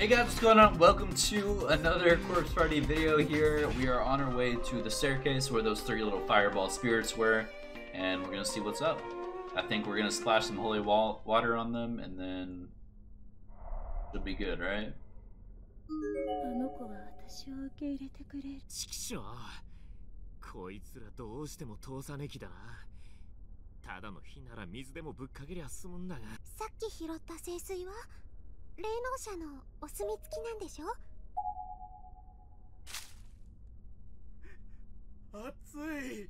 Hey guys, what's going on? Welcome to another Corpse Party video here. We are on our way to the staircase where those three little fireball spirits were, and we're gonna see what's up. I think we're gonna splash some holy water on them, and then it'll be good, right? あの子は私を受け入れてくれる。ちきしょう。こいつらどうしても通さねきだな。ただの火なら水でもぶっかけりゃ済むんだが。さっき拾った聖水は霊能者のお墨付きなんでしょ？熱い。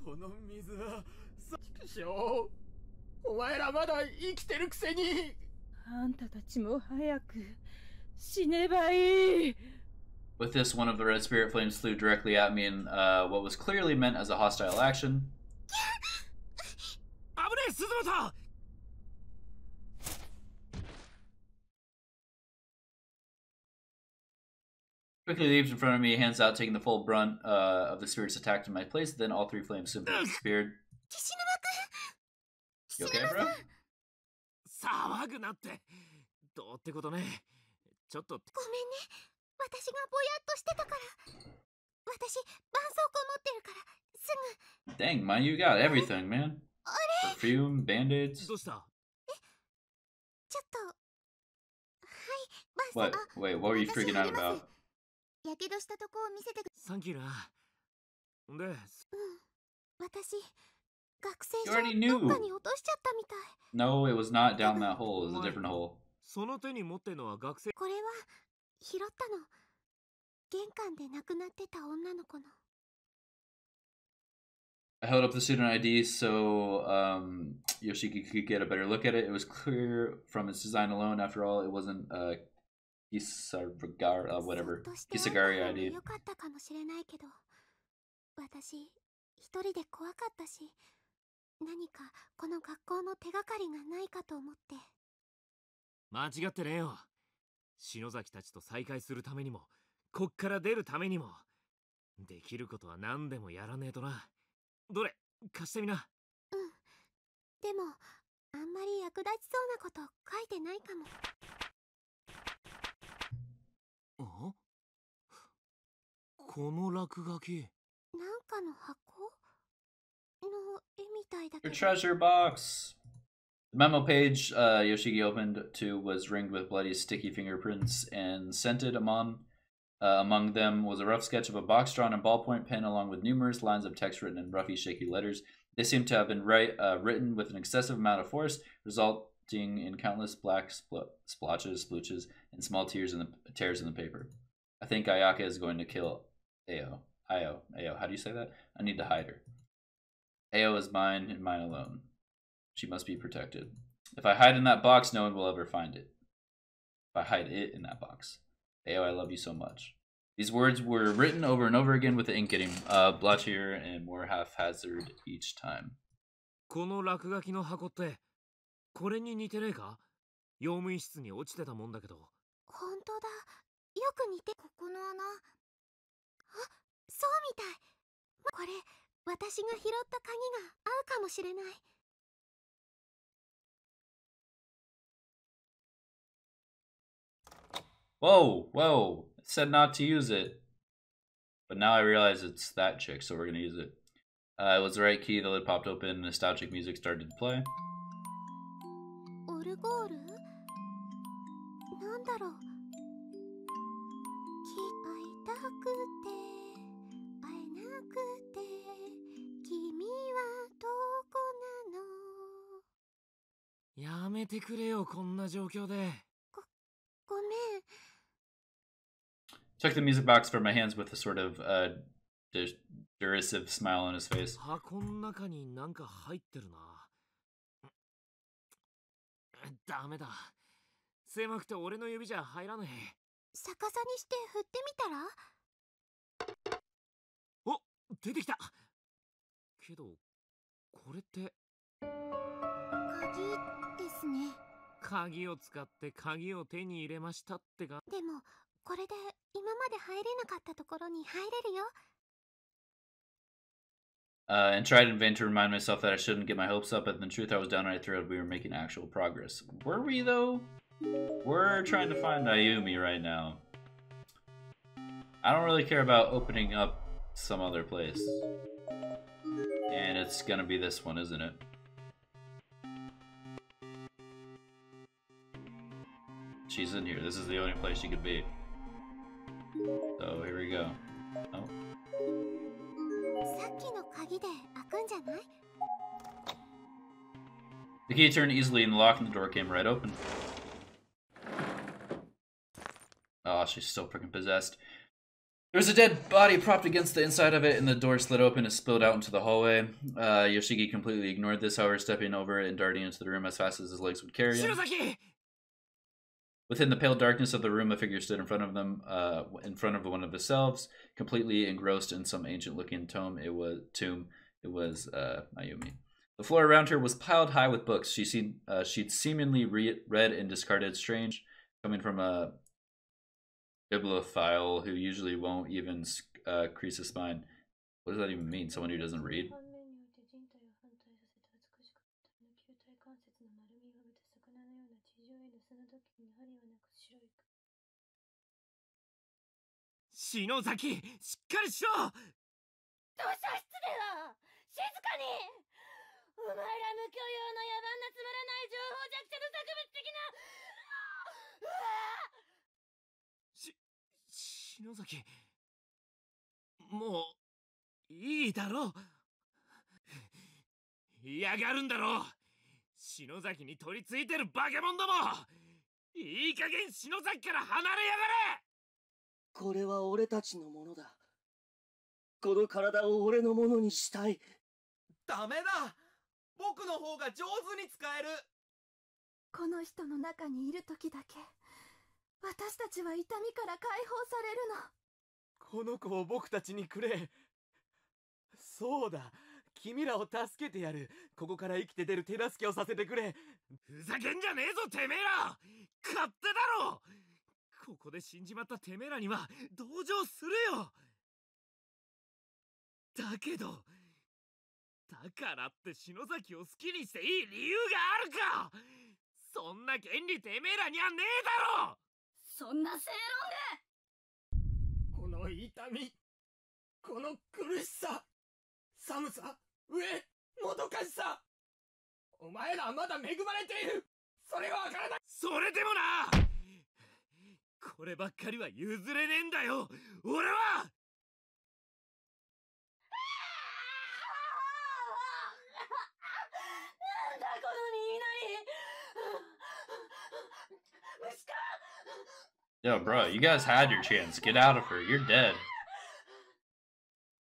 この水はさちきしょう。お前らまだ生きてるくせに。あんたたちも早く死ねばいい。 With this, one of the red spirit flames flew directly at me in what was clearly meant as a hostile action. 危ねえ、鈴本。Quickly leaps in front of me, hands out, taking the full brunt of the spirit's attack to my place. Then all three flames simply disappeared. You okay, bro? 騒ぐなって。どうってことね。ちょっと。ごめんね。私がぼやっとしてたから。私、絆創膏持ってるから、すぐ。Dang, man, you got everything, man. Perfume, band-aids. どうした？ちょっと。はい、What? Wait, what were you freaking out about? やけどしたとこを見せてく。サンキューな。で、私、学生 You 証 already knew. どっかに落としちゃったみたい。 No, it was not down that hole. It was a different hole. その手に持ってるのは学生。これは拾ったの。玄関で亡くなってた女の子の。I held up the student ID so Yoshiki could get a better look at it. It was clear from its design alone. After all, it wasn't whatever. Kisagari ID. よかったかもしれないけど、私一人で怖かったし、何かこの学校の手がかりがないかと思って。間違ってねえよ。篠崎たちと再会するためにも、こっから出るためにも、できることは何でもやらねえとな。どれ、貸してみな。でも、あんまり役立ちそうなこと書いてないかも。この落書き。なんかの箱の絵みたいだけ Your ど。 treasure box. The memo page Yoshiki opened to was ringed with bloody, sticky fingerprints, and scented among them was a rough sketch of a box drawn in ballpoint pen, along with numerous lines of text written in roughy, shaky letters. They seemed to have been written with an excessive amount of force, resulting in countless black splotches, and small tears in tears in the paper. I think Ayaka is going to kill Ao. How do you say that? I need to hide her. Ao is mine and mine alone. She must be protected. If I hide in that box, no one will ever find it. If I hide it in that box. Ao, I love you so much. These words were written over and over again with the ink getting blotchier and more haphazard each time. この落書きの箱って、これに似てねえか？用務員室に落ちてたもんだけど。本当だ。よく似て。ここの穴。あ、そうみたい。これ、私が拾った鍵が合うかもしれない。Whoa. It said not to use it. But now I realize it's that chick, so we're gonna use it. It was the right key, the lid popped open, nostalgic music started to play. オルゴール？なんだろう。会いたくて会えなくて君はどこなの。やめてくれよ、こんな状況で。ごめん。 Took the music box from my hands with a sort of derisive smile on his face. 箱の中になんか入ってるな。ダメだ。狭くて俺の指じゃ入らねえ。逆さにして振ってみたら？お、出てきた。けど、これって。鍵ですね。鍵を使って鍵を手に入れましたってか。でも、これで今まで入れなかったところに入れるよ。And tried in vain to remind myself that I shouldn't get my hopes up, but in truth I was downright thrilled we were making actual progress. Were we, though? We're trying to find Ayumi right now. I don't really care about opening up some other place. And it's gonna be this one, isn't it? She's in here. This is the only place she could be. So here we go. Oh. The key turned easily and the lock in the door came right open. Oh, she's still freaking possessed. There was a dead body propped against the inside of it, and the door slid open and spilled out into the hallway. Yoshiki completely ignored this, however, stepping over it and darting into the room as fast as his legs would carry him. Within the pale darkness of the room, a figure stood in front of them, in front of one of the selves, completely engrossed in some ancient-looking tomb. It was Ayumi. The floor around her was piled high with books. She'd seemingly read and discarded, strange, coming from a bibliophile who usually won't even crease a spine. What does that even mean? Someone who doesn't read? Shinozaki, しっかりしろ。図書室では静かに。お前ら無許容の野蛮なつまらない情報弱者の作物的な。篠崎、もういいだろう。嫌がるんだろう。篠崎に取り付いてるバケモンども。いい加減篠崎から離れやがれ。これは俺たちのものだ。この体を俺のものにしたい。ダメだ。僕の方が上手に使える。この人の中にいる時だけ私たちは痛みから解放されるの。この子を僕たちにくれ。そうだ、君らを助けてやる。ここから生きて出る手助けをさせてくれ。ふざけんじゃねえぞてめえら。勝手だろ。ここで死んじまったてめえらには同情するよ。だけどだからって篠崎を好きにしていい理由があるか。そんな権利てめえらにはねえだろ。そんな正論で。この痛み、この苦しさ、寒さ、飢え、もどかしさ。お前らはまだ恵まれている。それがわからない。それでもな。こればっかりは譲れねえんだよ俺は。なんだこの耳鳴り。虫か。Yo, bro, you guys had your chance. Get out of her. You're dead.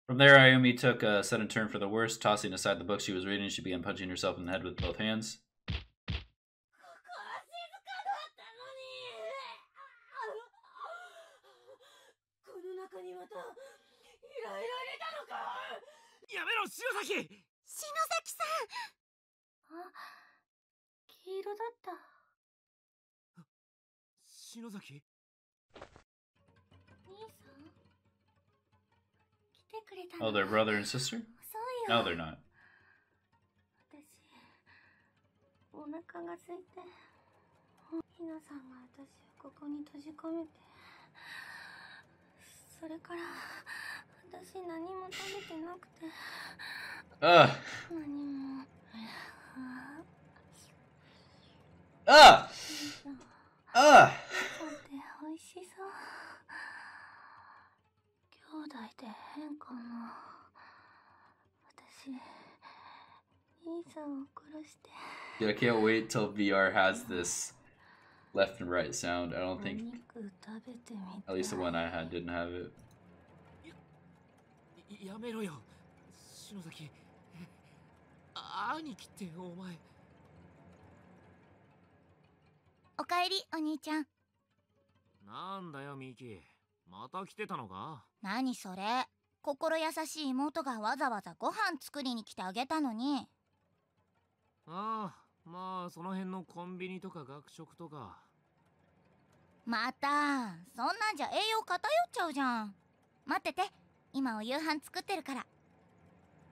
From there, Ayumi took a sudden turn for the worse. Tossing aside the book she was reading, she began punching herself in the head with both hands. Oh, they're brother and sister? No, they're not. お腹が空いて、ひなさんが私をここに閉じ込めて、それから私何も食べてなくて、何も。さて美味しそう。兄弟で変かな。私兄さんを殺して。Yeah, I can't wait till VR has this left and right sound. I don't think, at least the one I had didn't have it. やめろよ、篠崎。兄貴ってお前。おかえり、お兄ちゃん。なんだよミキ、また来てたのか。何それ。心優しい妹がわざわざご飯作りに来てあげたのに。ああ、まあその辺のコンビニとか学食とか。またそんなんじゃ栄養偏っちゃうじゃん。待ってて、今お夕飯作ってるから。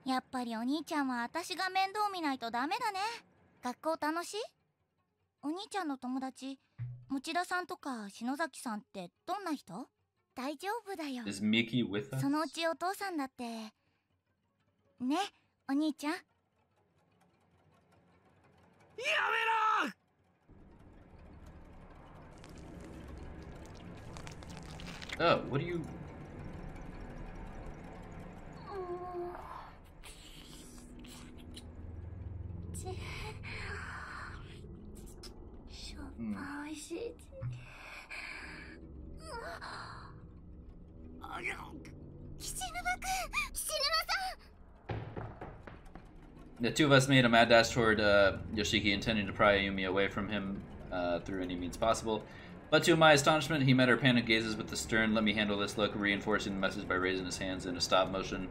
やっぱりお兄ちゃんは私が面倒見ないとダメだね。学校楽しい？お兄ちゃんの友達、持田さんとか篠崎さんってどんな人？大丈夫だよ。 Is Miki with us? そのうちお父さんだって。ね、お兄ちゃん。やめろ。Oh, what do you... The two of us made a mad dash toward Yoshiki, intending to pry Ayumi away from him through any means possible. But to my astonishment, he met our panicked gazes with the stern, let me handle this look, reinforcing the message by raising his hands in a stop motion.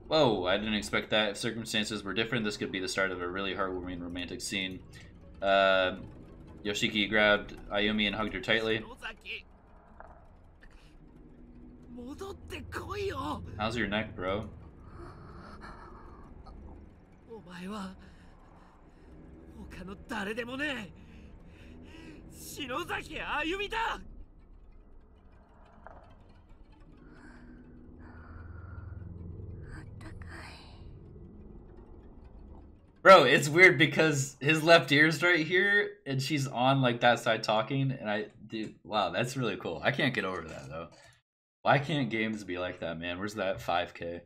Whoa, I didn't expect that. If circumstances were different, this could be the start of a really heartwarming romantic scene. Yoshiki grabbed Ayumi and hugged her tightly. How's your neck, bro? Bro, it's weird because his left ear's right here, and she's on like that side talking, and dude, wow, that's really cool. I can't get over that though. Why can't games be like that, man? Where's that 5K?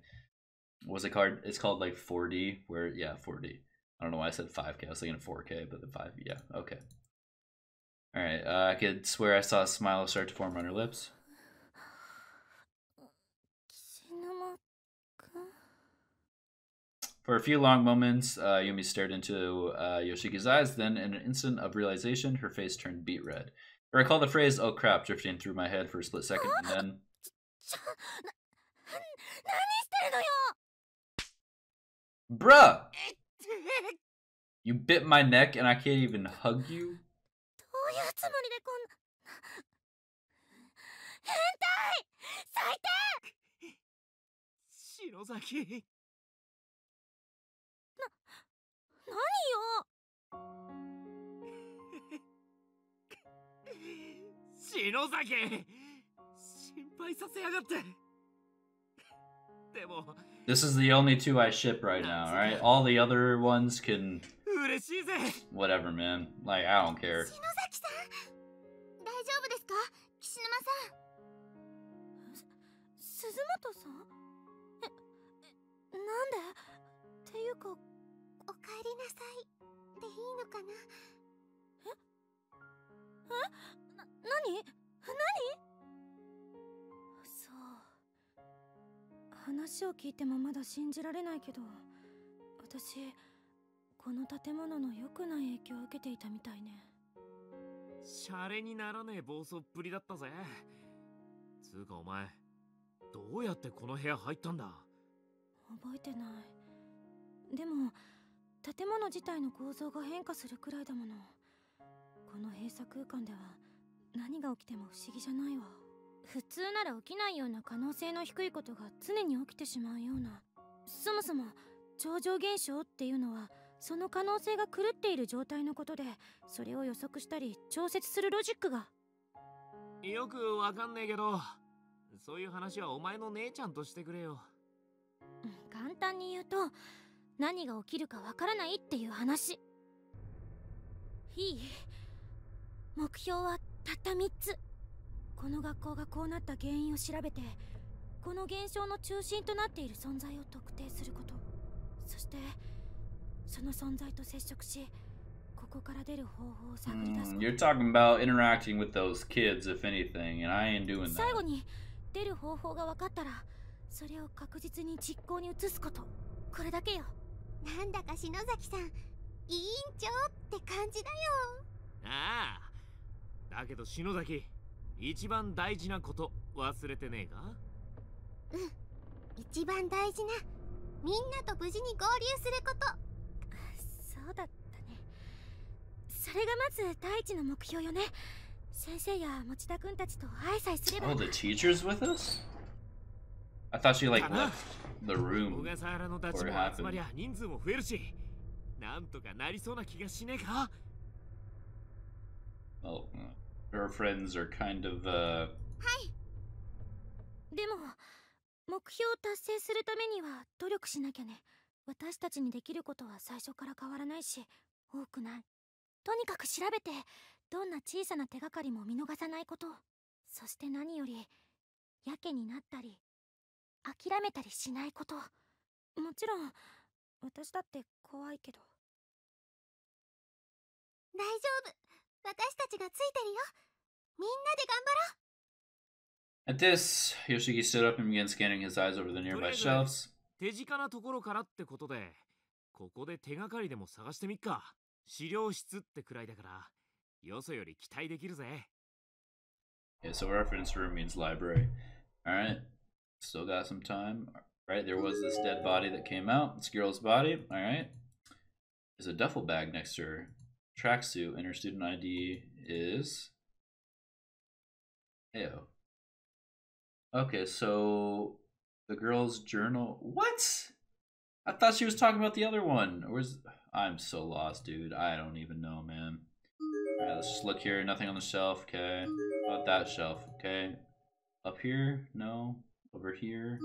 What's it called? It's called like 4D, where, yeah, 4D. I don't know why I said 5K. I was thinking 4K, but the 5, yeah, okay. Alright, I could swear I saw a smile start to form on her lips. For a few long moments, Yumi stared into Yoshiki's eyes, then in an instant of realization, her face turned beet red. I recall the phrase, "oh crap," drifting through my head for a split second, and then... Bruh! You bit my neck and I can't even hug you? This is the only two I ship right now, alright? All the other ones can... whatever, man. Like, I don't care. You're talking about interacting with those kids, if anything, and I ain't doing that. Oh, the teacher's with us? I thought she like かな。 left the room. 小笠原のたち or も it 集まりゃ人数も増えるし、なんとかなりそうな気がしねえか。 Well, her friends are kind of でも目標を達成するためには努力しなきゃね。私たちにできることは最初から変わらないし多くない。とにかく調べてどんな小さな手がかりも見逃さないこと。そして何よりやけになったり諦めたりしないこと。もちろん私だって怖いけど。大丈夫、私たちがついてるよ。みんなで頑張ろう。 At this, Yoshiki stood up and began scanning his eyes over the nearby shelves. 手近なところからってことで、ここで手がかりでも探してみっか。資料室ってくらいだから、よそより期待できるぜ。 Okay, so reference room means library. Alright, still got some time. Right, there was this dead body that came out. This girl's body. Alright. There's a duffel bag next to her. Tracksuit, and her student ID is... Heyo. Okay, so the girl's journal. What? I thought she was talking about the other one. Where's? I'm so lost, dude. I don't even know, man. Alright, let's just look here. Nothing on the shelf. Okay. How about that shelf? Okay. Up here? No. Over here.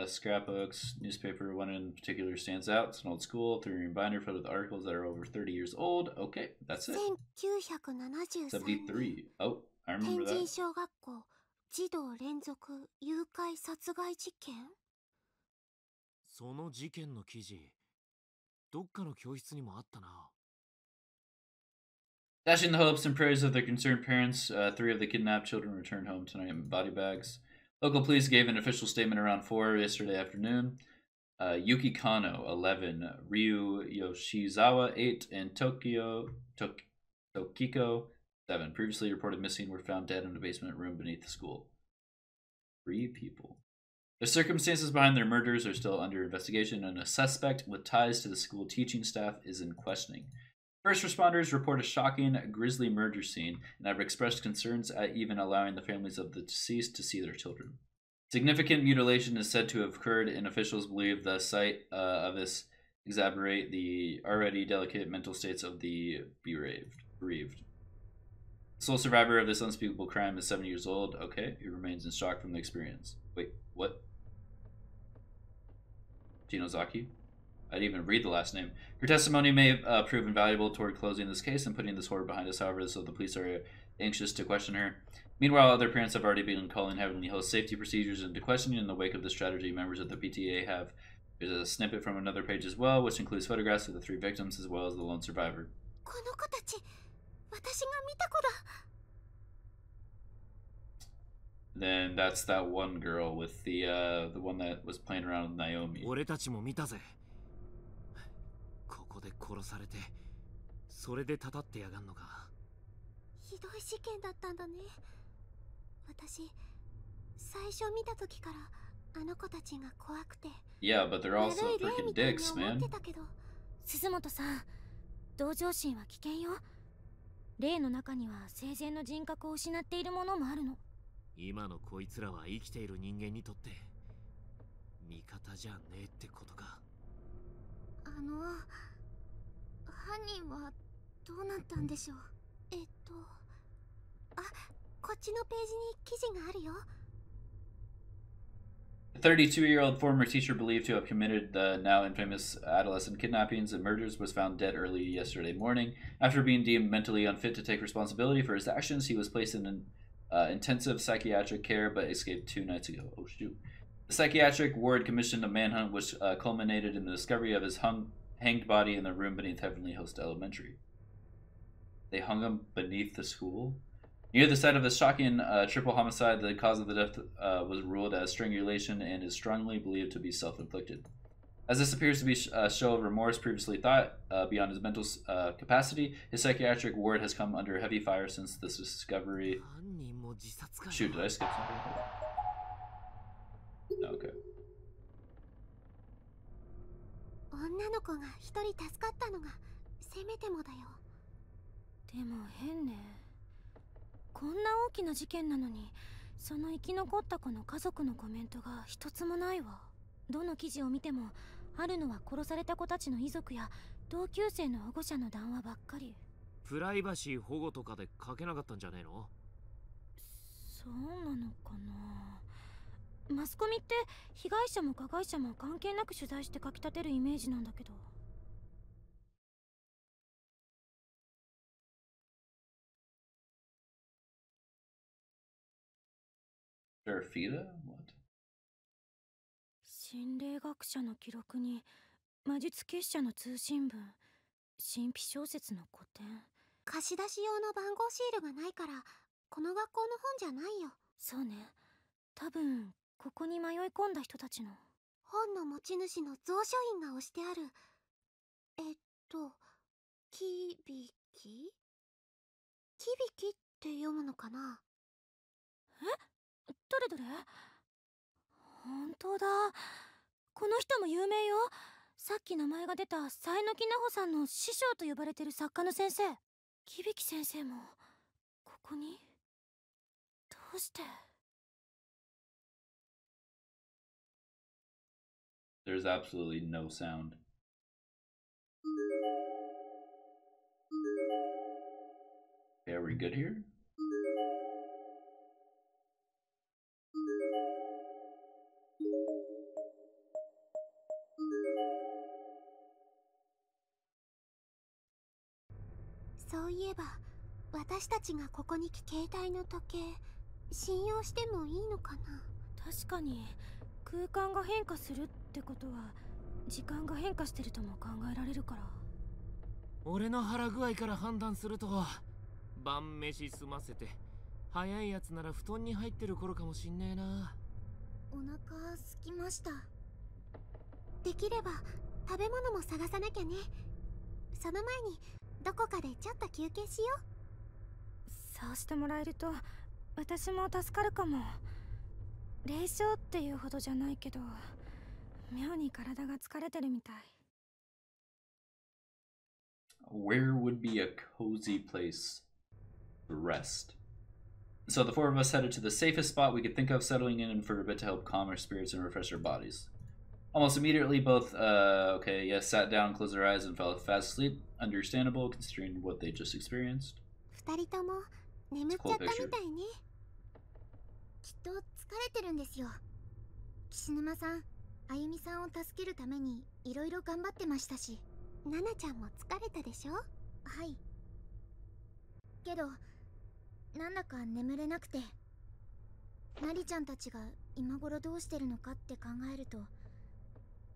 Scrapbooks, newspaper. One in particular stands out. It's an old school 3-ring binder filled with articles that are over 30 years old. Okay, that's it. 1973 73. Oh, I 天 remember 神 that. 小学校児童連続誘拐殺害事件。その事件の記事、どっかの教室にもあったな。 Dashing the hopes and prayers of their concerned parents, 3 of the kidnapped children returned home tonight in body bags. Local police gave an official statement around 4 yesterday afternoon. Yuki Kano, 11, Ryu Yoshizawa, 8, and Tokiko, 7, previously reported missing, were found dead in a basement room beneath the school. 3 people. The circumstances behind their murders are still under investigation, and a suspect with ties to the school teaching staff is in questioning. First responders report a shocking, grisly murder scene and have expressed concerns at even allowing the families of the deceased to see their children. Significant mutilation is said to have occurred, and officials believe the sight of this exacerbate the already delicate mental states of the bereaved. The sole survivor of this unspeakable crime is 7 years old. Okay, he remains in shock from the experience. Wait, what? Shinozaki? I didn't even read the last name. Her testimony may prove invaluable toward closing this case and putting this horror behind us, however, so the police are anxious to question her. Meanwhile, other parents have already been calling Heavenly Host safety procedures into questioning. In the wake of this tragedy, members of the PTA have... There's a snippet from another page as well, which includes photographs of the 3 victims as well as the lone survivor. この子たち、私が見た子だ。 Then that's that one girl with the one that was playing around with Naomi. 俺たちも見たぜ。ここで殺されて、それでたたってやがんのか。ひどい事件だったんだね。私、最初見た時からあの子たちが怖くて。 Yeah, but they're also freaking dicks, man. 鈴本さん、同情心は危険よ。霊の中には生前の人格を失っているものもあるの。今のこいつらは生きている人間にとって味方じゃねえってことか。犯人はどうなったんでしょう。あ、こっちのページに記事があるよ。 A 32-year-old former teacher believed to have committed the now infamous adolescent kidnappings and murders was found dead early yesterday morning. After being deemed mentally unfit to take responsibility for his actions, he was placed in an intensive psychiatric care but escaped 2 nights ago. Oh, shoot. The psychiatric ward commissioned a manhunt which culminated in the discovery of his hanged body in the room beneath Heavenly Host Elementary. They hung him beneath the school? Near the site of the shocking triple homicide, the cause of the death was ruled as strangulation and is strongly believed to be self-inflicted. As this appears to be a show of remorse previously thought beyond his mental capacity, his psychiatric ward has come under heavy fire since this discovery. Shoot, did I skip something? No, okay. 女の子が一人助かったのがせめてもだよ。でも変ね。こんな大きな事件なのにその生き残った子の家族のコメントが一つもないわ。どの記事を見てもあるのは殺された子たちの遺族や同級生の保護者の談話ばっかり。プライバシー保護とかで書けなかったんじゃねえの？そうなのかな。マスコミって被害者も加害者も関係なく取材して書き立てるイメージなんだけど。Derfida? What? 心霊学者の記録に魔術結社の通信文、神秘小説の古典。貸し出し用の番号シールがないからこの学校の本じゃないよ。そうね、多分ここに迷い込んだ人たちの。本の持ち主の蔵書印が押してある。キビキキビキって読むのかな。どれどれ。本当だ、この人も有名よ。さっき名前が出た佐榎木奈穂さんの師匠と呼ばれてる作家の先生。響先生もここに。どうして。 There's absolutely no sound. Okay, are we good here?そういえば私たちがここに来携帯の時計信用してもいいのかな。確かに空間が変化するってことは時間が変化してるとも考えられるから。俺の腹具合から判断すると晩飯済ませて早いやつなら布団に入ってる頃かもしんねえな。お腹空きました。できれば食べ物も探さなきゃね。その前にどこかでちょっと休憩しよう。そうしてもらえると私も助かるかも。霊障っていうほどじゃないけど妙に体が疲れてるみたい。 Where would be a cozy place to rest? So the four of us headed to the safest spot we could think of, settling in for a bit to help calm our spirits and refresh our bodies. Almost immediately, both, sat down, closed their eyes, and fell fast asleep. Understandable, considering what they just experienced. 二人とも眠っちゃったみたいね。きっと疲れてるんですよ。岸沼さん、あゆみさんを助けるためにいろいろ頑張ってましたし、ナナちゃんも疲れたでしょ。はい。けどなんだか眠れなくて、マリちゃんたちが今頃どうしてるのかって考えると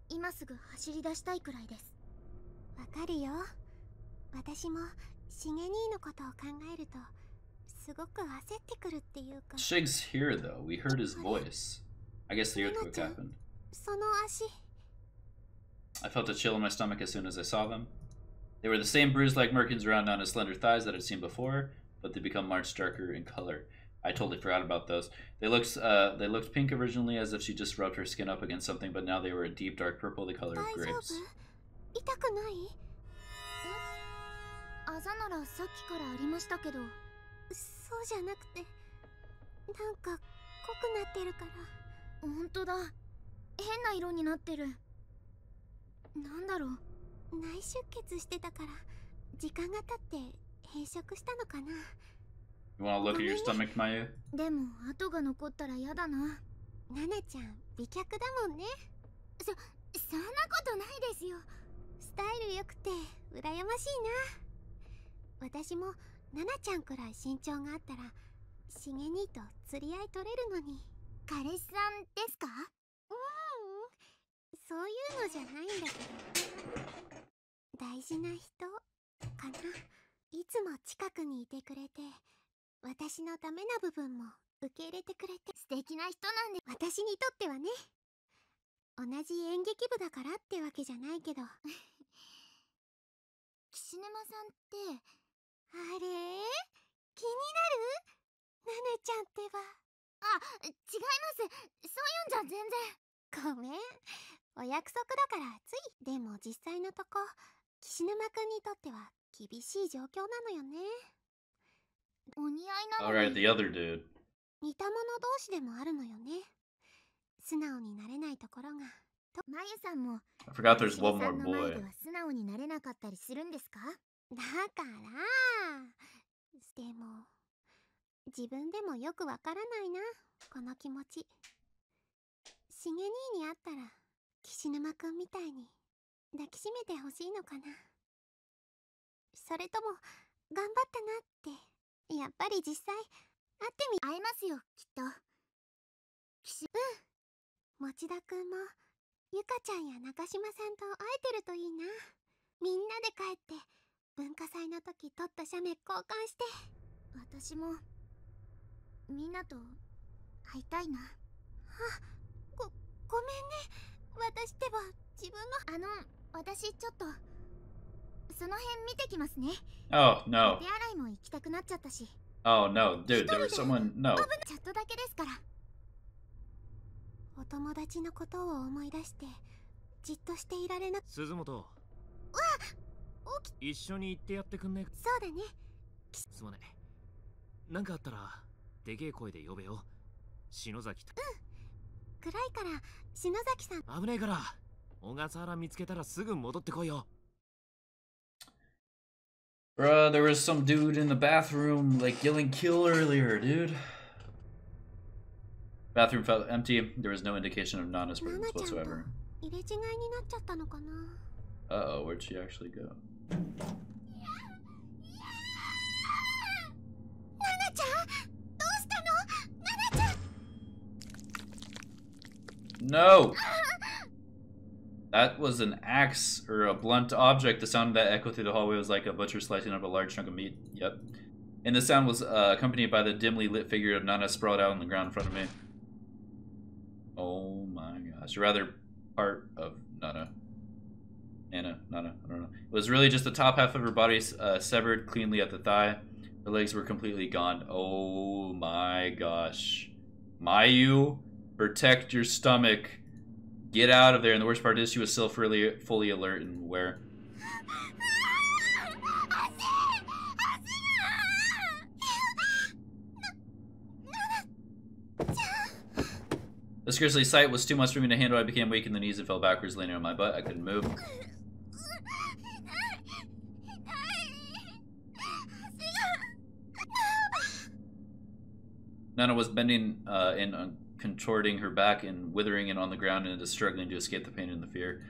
今すぐ走り出したいくらいです。わかるよ。私もしげ兄のことを考えるとすごく焦ってくるっていうか。 Shig's here, though. We heard his voice. I guess the earthquake happened. その足。 I felt a chill in my stomach as soon as I saw them. They were the same bruise-like markings around Nana's slender thighs that I'd seen before, but they become much darker in color. I totally forgot about those. They looked pink originally, as if she just rubbed her skin up against something, but now they were a deep dark purple, the color of 大丈夫？ grapes. 痛くない？あざならさっきからありましたけど。そうじゃなくて、なんか濃くなってるから。ほんとだ、変な色になってる。なんだろう、内出血してたから時間が経って変色したのかな。 You wanna look at your stomach, Mayu? でも跡が残ったら嫌だな。ナナちゃん美脚だもんね。そんなことないですよ。スタイル良くて羨ましいな。私もナナちゃんくらい身長があったらしげ兄と釣り合い取れるのに。彼氏さんですか？そういうのじゃないんだけど、大事な人かな。いつも近くにいてくれて私のダメな部分も受け入れてくれて素敵な人なんで。私にとってはね。同じ演劇部だからってわけじゃないけど。岸沼さんってあれ気になる？ナナちゃんってば。あ、違います。そういうんじゃ全然。ごめん、お約束だからつい。でも実際のとこ岸沼くんにとっては厳しい状況なのよね。お似合いなのに。 Alright, the other dude. 似た者同士でもあるのよね。素直になれないところが。まゆさんも I forgot there's しげ one さ more んの前 boy. では素直になれなかったりするんですか？だからでも自分でもよくわからないな、この気持ち。しげ兄に会ったら岸沼くんみたいに抱きしめてほしいのかな。それとも頑張ったなってやっぱり実際会ってみ。会えますよ、きっと。持田くんもゆかちゃんや中島さんと会えてるといいな。みんなで帰って文化祭の時撮った写メ交換して。私もみんなと会いたいな。ごめんね。私ってば自分の私ちょっとその辺見てきますね。 Oh no. 手洗いも行きたくなっちゃったし。 Oh no, dude, there was someone. No. チャットだけですから。お友達のことを思い出してじっとしていられな。鈴本、一緒に行ってやってくんね。そうだね。すまねえ。なんかあったらでけえ声で呼べよ。篠崎と。暗いから篠崎さん。危ねえから小笠原見つけたらすぐ戻ってこいよ。Bruh, there was some dude in the bathroom, like, yelling kill earlier, dude. Bathroom felt empty. There was no indication of Nana's ナナ presence ちゃんと whatsoever. 入れ違いになっちゃったのかな。 Uh-oh, where'd she actually go? ナナちゃん、どうしたの？ナナちゃん。 No! That was an axe or a blunt object. The sound of that echoed through the hallway was like a butcher slicing up a large chunk of meat. Yep. And the sound was accompanied by the dimly lit figure of Nana sprawled out on the ground in front of me. Oh my gosh. Or rather, part of Nana. Nana, I don't know. It was really just the top half of her body severed cleanly at the thigh. Her legs were completely gone. Oh my gosh. Mayu, protect your stomach. Get out of there. And the worst part is she was still fully alert and aware. This grisly sight was too much for me to handle. I became weak in the knees and fell backwards, leaning on my butt. I couldn't move. Nana was bending and contorting her back and withering it on the ground and struggling to escape the pain and the fear.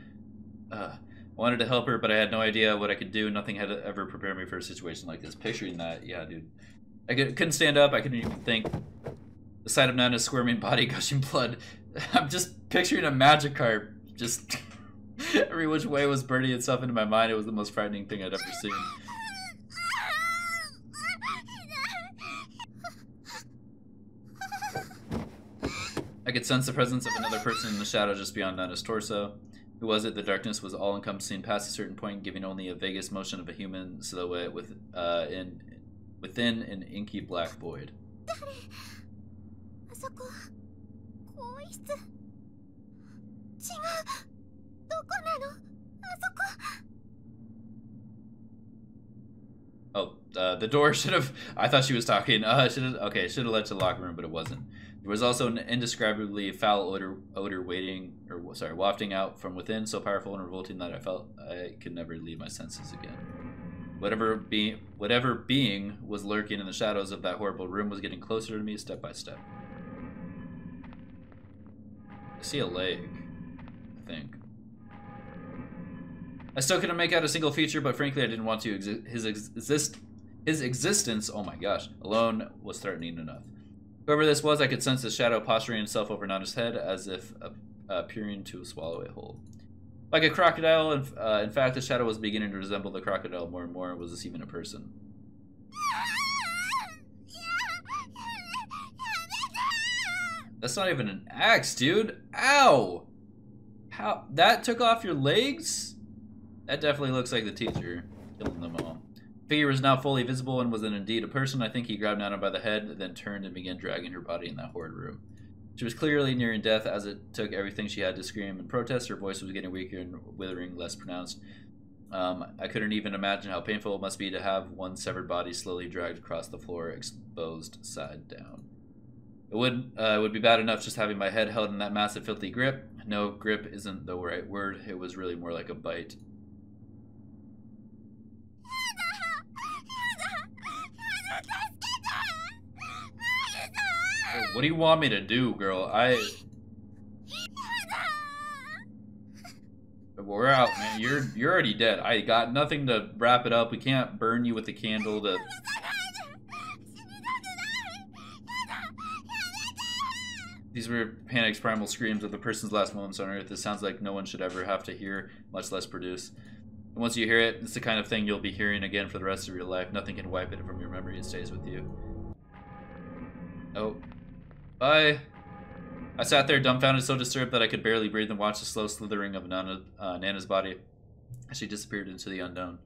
I wanted to help her, but I had no idea what I could do. Nothing had ever prepared me for a situation like this. Picturing that, yeah, dude. I couldn't stand up. I couldn't even think. The sight of Nana's squirming body gushing blood. I'm just picturing a magic carp. Just every which way was burning itself into my mind. It was the most frightening thing I'd ever seen. I could sense the presence of another person in the shadow just beyond Nana's torso. Who was it? The darkness was all-encompassing past a certain point, giving only a vaguest motion of a human silhouette within an inky black void. Oh, the door should have. I thought she was talking. Should have. Okay, should have led to the locker room, but it wasn't. There was also an indescribably foul odor wafting out from within, so powerful and revolting that I felt I could never leave my senses again. Whatever being was lurking in the shadows of that horrible room was getting closer to me step by step. I see a leg, I think. I still couldn't make out a single feature, but frankly I didn't want to. His existence, oh my gosh, alone was threatening enough. Whoever this was, I could sense the shadow posturing itself over Nana's head as if appearing to swallow it whole. Like a crocodile, in fact, the shadow was beginning to resemble the crocodile more and more. Was this even a person? That's not even an axe, dude. Ow! How? That took off your legs? That definitely looks like the teacher killing them all. The figure was now fully visible and was indeed a person. I think he grabbed Nana by the head, then turned and began dragging her body in that horrid room. She was clearly nearing death, as it took everything she had to scream and protest. Her voice was getting weaker and withering, less pronounced. I couldn't even imagine how painful it must be to have one severed body slowly dragged across the floor, exposed side down. It would be bad enough just having my head held in that massive filthy grip. No, grip isn't the right word. It was really more like a bite. What do you want me to do, girl? We're out, man. You're already dead. I got nothing to wrap it up. We can't burn you with the candle to... These were Panic's primal screams of the person's last moments on Earth. It sounds like no one should ever have to hear, much less produce. And once you hear it, it's the kind of thing you'll be hearing again for the rest of your life. Nothing can wipe it from your memory. It stays with you. Oh. Bye. I sat there dumbfounded, so disturbed that I could barely breathe and watched the slow slithering of Nana's body as she disappeared into the unknown.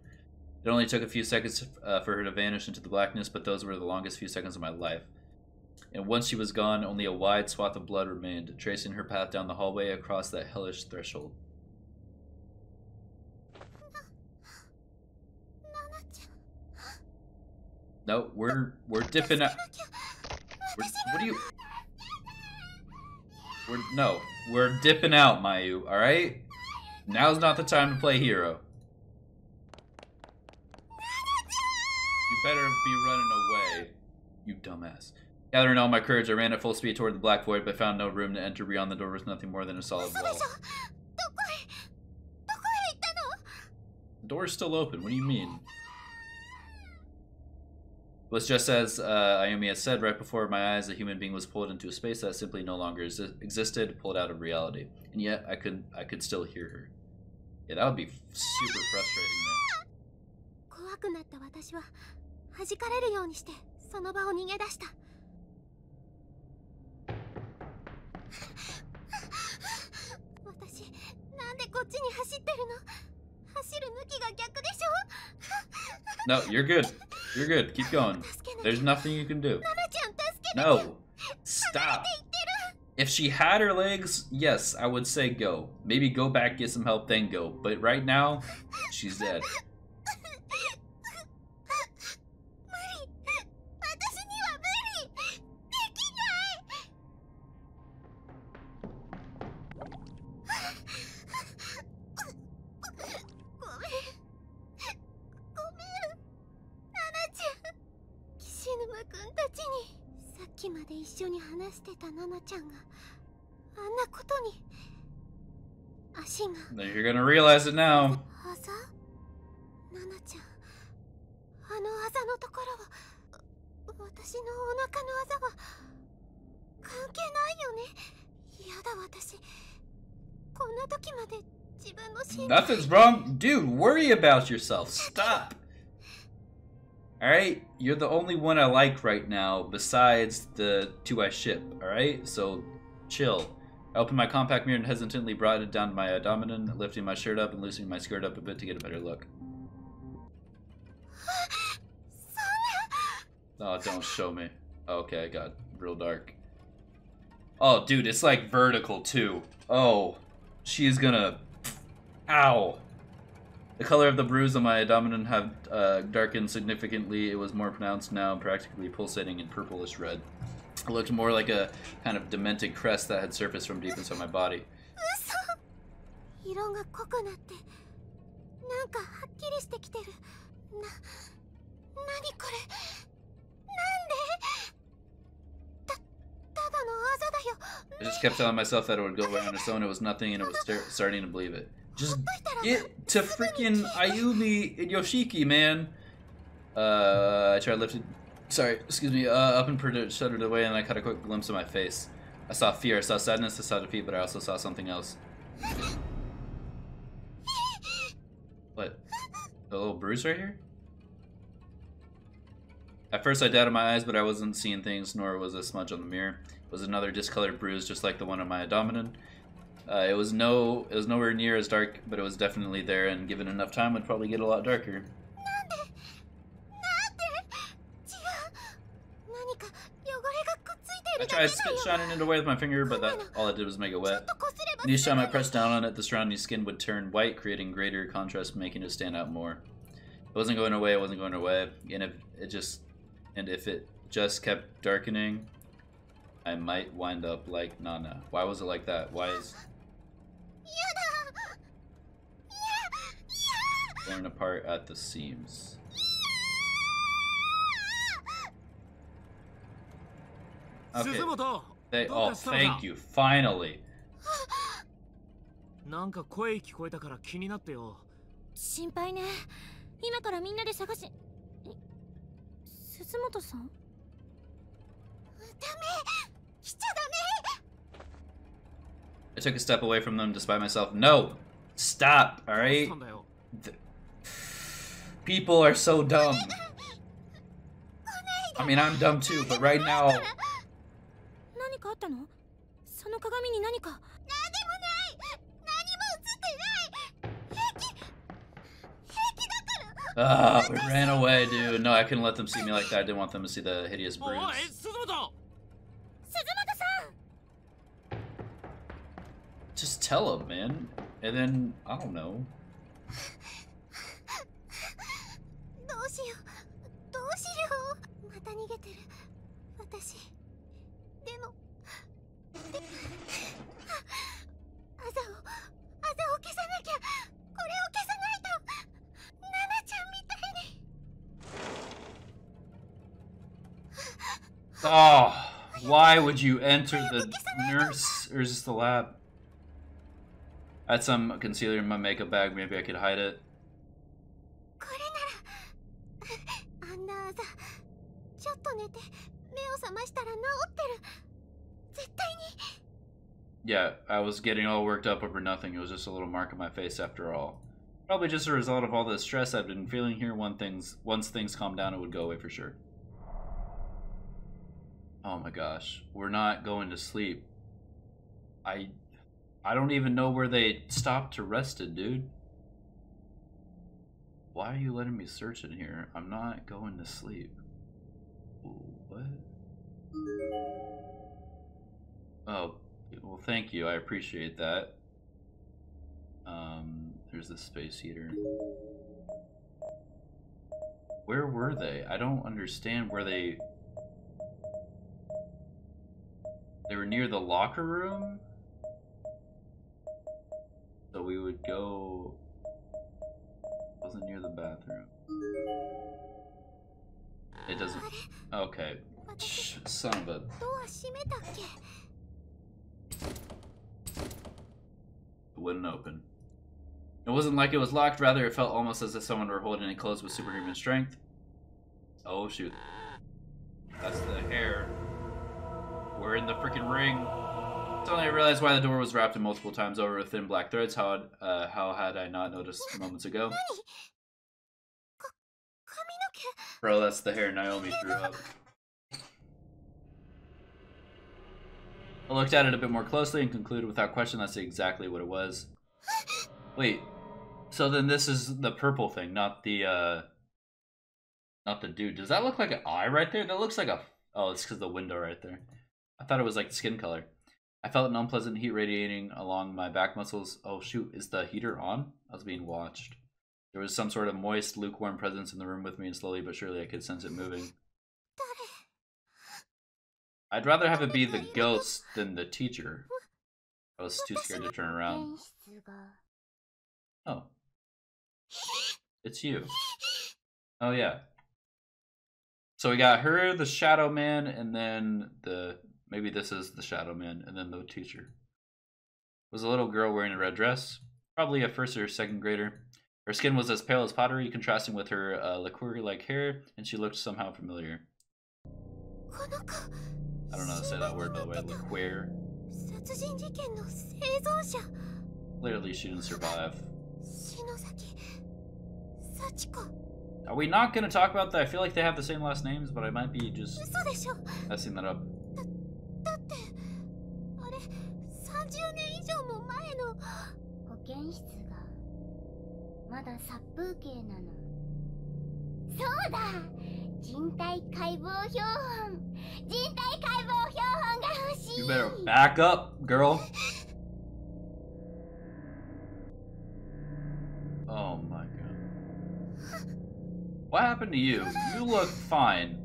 It only took a few seconds for her to vanish into the blackness, but those were the longest few seconds of my life. And once she was gone, only a wide swath of blood remained, tracing her path down the hallway across that hellish threshold. No, we're dipping out. What do you... We're dipping out, Mayu, alright? Now's not the time to play hero. You better be running away, you dumbass. Gathering all my courage, I ran at full speed toward the black void, but found no room to enter. Beyond the door was nothing more than a solid wall. The door's still open, what do you mean? It was just as Ayumi had said. Right before my eyes, a human being was pulled into a space that simply no longer existed, pulled out of reality. And yet, I could still hear her. Yeah, that would be super frustrating, man. No, you're good. You're good. Keep going. There's nothing you can do. No. Stop. If she had her legs, yes, I would say go. Maybe go back, get some help, then go. But right now, she's dead. You're gonna realize it now. Nothing's wrong. Dude, worry about yourself. Stop. Alright? You're the only one I like right now besides the two I ship. Alright? So, chill. I opened my compact mirror and hesitantly brought it down to my abdomen, lifting my shirt up and loosening my skirt up a bit to get a better look. Oh, don't show me. Okay, I got real dark. Oh, dude, it's like vertical, too. Oh, she's gonna... Ow. The color of the bruise on my abdomen had darkened significantly. It was more pronounced now, practically pulsating in purplish red. It looked more like a kind of demented crest that had surfaced from deep inside my body. I just kept telling myself that it would go away on its own. It was nothing, and it was starting to believe it. Just get to freaking Ayumi and Yoshiki, man. I tried lifting... Sorry, excuse me. Up and shuddered away, and I caught a quick glimpse of my face. I saw fear, I saw sadness, I saw defeat, but I also saw something else. What? A little bruise right here? At first I doubted my eyes, but I wasn't seeing things, nor was a smudge on the mirror. It was another discolored bruise, just like the one on my abdomen. It was nowhere near as dark, but it was definitely there, and given enough time, would probably get a lot darker. I tried spit shining it away with my finger, but all it did was make it wet. And each time I pressed down on it, the surrounding skin would turn white, creating greater contrast, making it stand out more. It wasn't going away, it wasn't going away, and if it just kept darkening, I might wind up like Nana. Why was it like that? Why is torn apart at the seams? Okay. Oh, thank you. Finally. なんか声聞こえたから気になってよ。心配ね。今からみんなで探し。鈴本さん？ダメ。来ちゃダメ。 I took a step away from them despite myself. No! Stop, alright? People are so dumb. I mean, I'm dumb too, but right now... 何かあったの？その鏡に何か。なんでもない。何も映ってない。平気だから。Ah, we ran away, dude. No, I couldn't let them see me like that. I didn't want them to see the hideous bruise. Just tell him, man. And then, I don't know. どうしよう。どうしよう。また逃げてる。私。でも。あざを消さなきゃ。これを消さないと。ナナちゃんみたいに。Oh, why would you enter the nurse or just the lab? I had some concealer in my makeup bag. Maybe I could hide it. これなら。あんなあざ。ちょっと寝て目を覚ましたら治ってる。絶対に。Yeah, I was getting all worked up over nothing. It was just a little mark on my face after all. Probably just a result of all the stress I've been feeling here. Once things calmed down, it would go away for sure. Oh my gosh, we're not going to sleep. I don't even know where they stopped to rest it, dude. Why are you letting me search in here? I'm not going to sleep. What? Oh, well, thank you. I appreciate that. There's the space heater. Where were they? I don't understand where they... They were near the locker room? So we would go... Wasn't near the bathroom. It doesn't... Okay. Son of a... It wouldn't open. It wasn't like it was locked, rather it felt almost as if someone were holding it closed with superhuman strength. Oh shoot. That's the hair. We're in the freaking ring. Suddenly I realized why the door was wrapped in multiple times over with thin black threads. How had I not noticed moments ago? Bro, that's the hair Naomi threw up. I looked at it a bit more closely and concluded without question that's exactly what it was. Wait, so then this is the purple thing, not the dude. Does that look like an eye right there? That looks like a... Oh, it's because of the window right there. I thought it was like the skin color. I felt an unpleasant heat radiating along my back muscles. Oh shoot, is the heater on? I was being watched. There was some sort of moist, lukewarm presence in the room with me, and slowly but surely I could sense it moving. I'd rather have it be the ghost than the teacher. I was too scared to turn around. Oh. It's you. Oh yeah. So we got her, the Shadow Man, and then the... Maybe this is the Shadow Man, and then the teacher. It was a little girl wearing a red dress. Probably a first or second grader. Her skin was as pale as pottery, contrasting with her liqueur-like hair, and she looked somehow familiar. I don't know how to say that word, by the way. Liqueur. Clearly she didn't survive. Are we not going to talk about that? I feel like they have the same last names, but I might be just messing that up. だってあれ30年以上も前の保健室がまだ殺風景なの。そうだ、人体解剖標本が欲しい。 You better back up, girl. Oh my god. What happened to you? You look fine.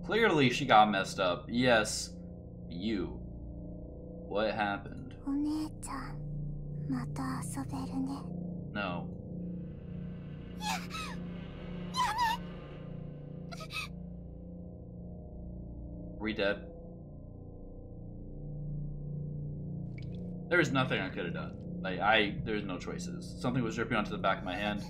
Clearly she got messed up. Yes. You. What happened? お姉ちゃん、また遊べるね。No. Are we dead? There is nothing I could have done. There's no choices. Something was dripping onto the back of my hand.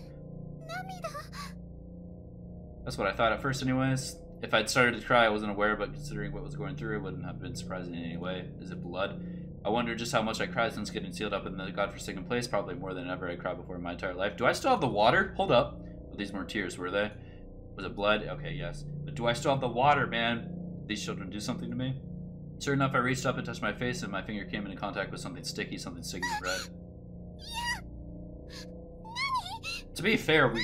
That's what I thought at first anyways. If I'd started to cry, I wasn't aware, but considering what was going through, it wouldn't have been surprising in any way. Is it blood? I wonder just how much I cried since getting sealed up in the godforsaken place, probably more than ever I cried before in my entire life. Do I still have the water? Hold up. Well, these weren't tears, were they? Was it blood? Okay, yes. But do I still have the water, man? Did these children do something to me? Sure enough, I reached up and touched my face, and my finger came into contact with something sticky and red. To be fair, we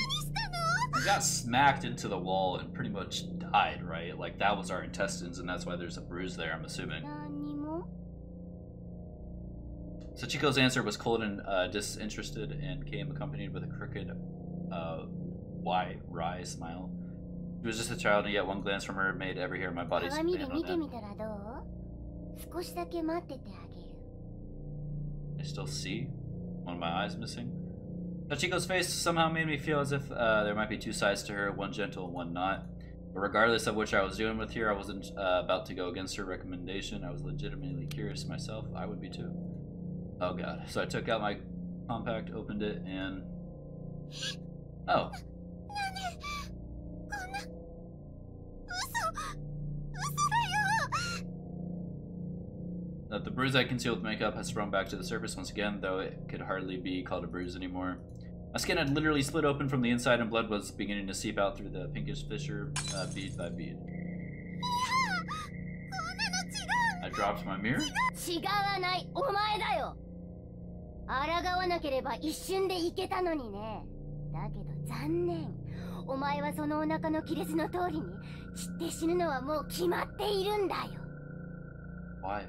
got smacked into the wall and pretty much died, right? Like, that was our intestines, and that's why there's a bruise there, I'm assuming. Sachiko's answer was cold and disinterested and came accompanied with a crooked, wry smile. She was just a child, and yet one glance from her made every hair in my body stand on end. I still see? One of my eyes missing? Sachiko's face somehow made me feel as if there might be two sides to her, one gentle and one not. But regardless of which I was doing with her, I wasn't about to go against her recommendation. I was legitimately curious myself. I would be too. Oh god. So I took out my compact, opened it, and... Oh. The bruise I concealed with makeup has sprung back to the surface once again, though it could hardly be called a bruise anymore. My skin had literally split open from the inside and blood was beginning to seep out through the pinkish fissure, bead by bead. I dropped my mirror? Why?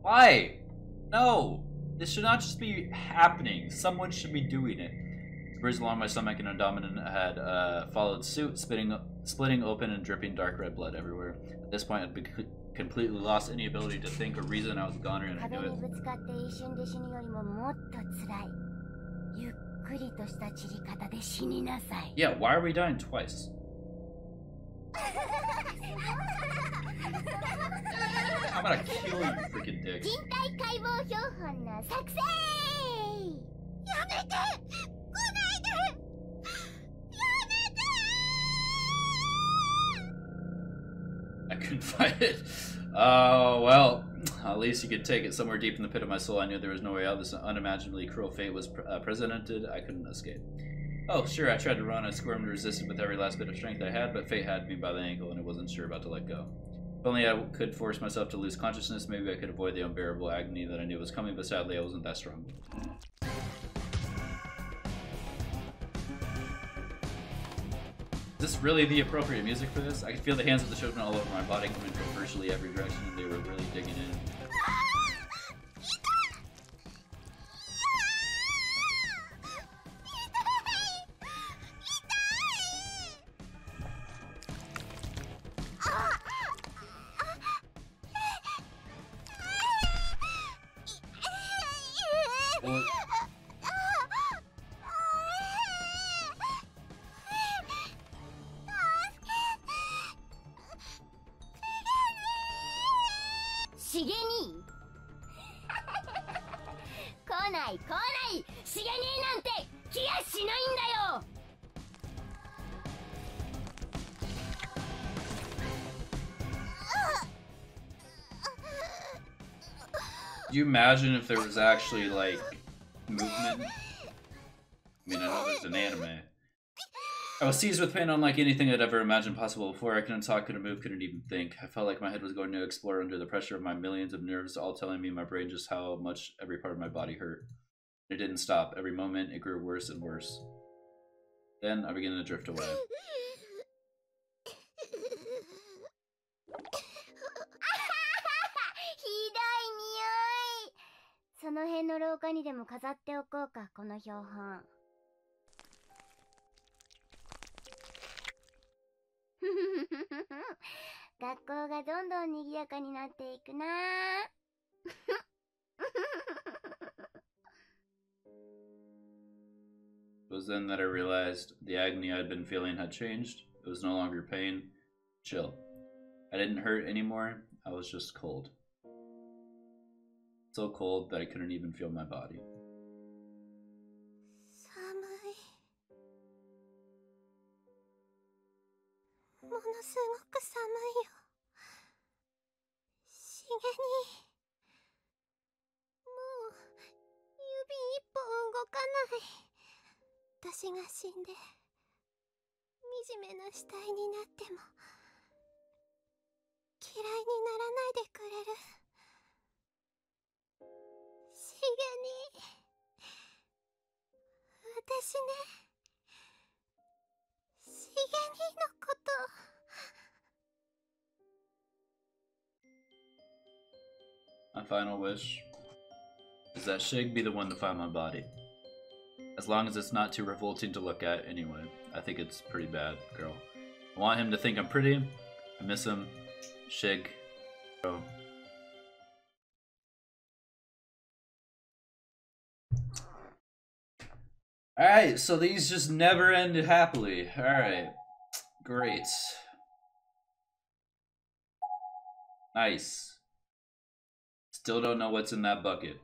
Why? No! This should not just be happening. Someone should be doing it. The bruise along my stomach and abdomen had followed suit, splitting open and dripping dark red blood everywhere. At this point, I'd completely lost any ability to think or reason. I was a goner and I knew it. Yeah, why are we dying twice? I'm gonna kill you, freaking dick. I couldn't find it. Oh, well, at least you could take it somewhere deep in the pit of my soul. I knew there was no way out. This unimaginably cruel fate was presented. I couldn't escape. Oh, sure, I tried to run. I squirmed and resisted with every last bit of strength I had, but fate had me by the ankle and I wasn't sure about to let go. If only I could force myself to lose consciousness, maybe I could avoid the unbearable agony that I knew was coming, but sadly I wasn't that strong. Is this really the appropriate music for this? I could feel the hands of the children all over my body coming from virtually every direction, and they were really digging in. Do you imagine if there was actually, like, movement? I mean, I know there's an anime. I was seized with pain unlike anything I'd ever imagined possible before. I couldn't talk, couldn't move, couldn't even think. I felt like my head was going to explode under the pressure of my millions of nerves, all telling me in my brain just how much every part of my body hurt. It didn't stop. Every moment, it grew worse and worse. Then I began to drift away. その辺の廊下にでも飾っておこうか、この標本。学校がどんどん賑やかになっていくな。It was then that I realized the agony I'd been feeling had changed. It was no longer pain. Chill. I didn't hurt anymore. I was just cold. So cold that I couldn't even feel my body. 寒い。ものすごく寒いよ。しげに。もう指一本動かない。私が死んで惨めな死体になっても嫌いにならないでくれる。しげに。私ね、しげにのこと。My final wish is that Shig be the one to find my body. As long as it's not too revolting to look at anyway. I think it's pretty bad, girl. I want him to think I'm pretty. I miss him. Shig. Bro. Alright, so these just never ended happily. Alright. Great. Nice. Still don't know what's in that bucket.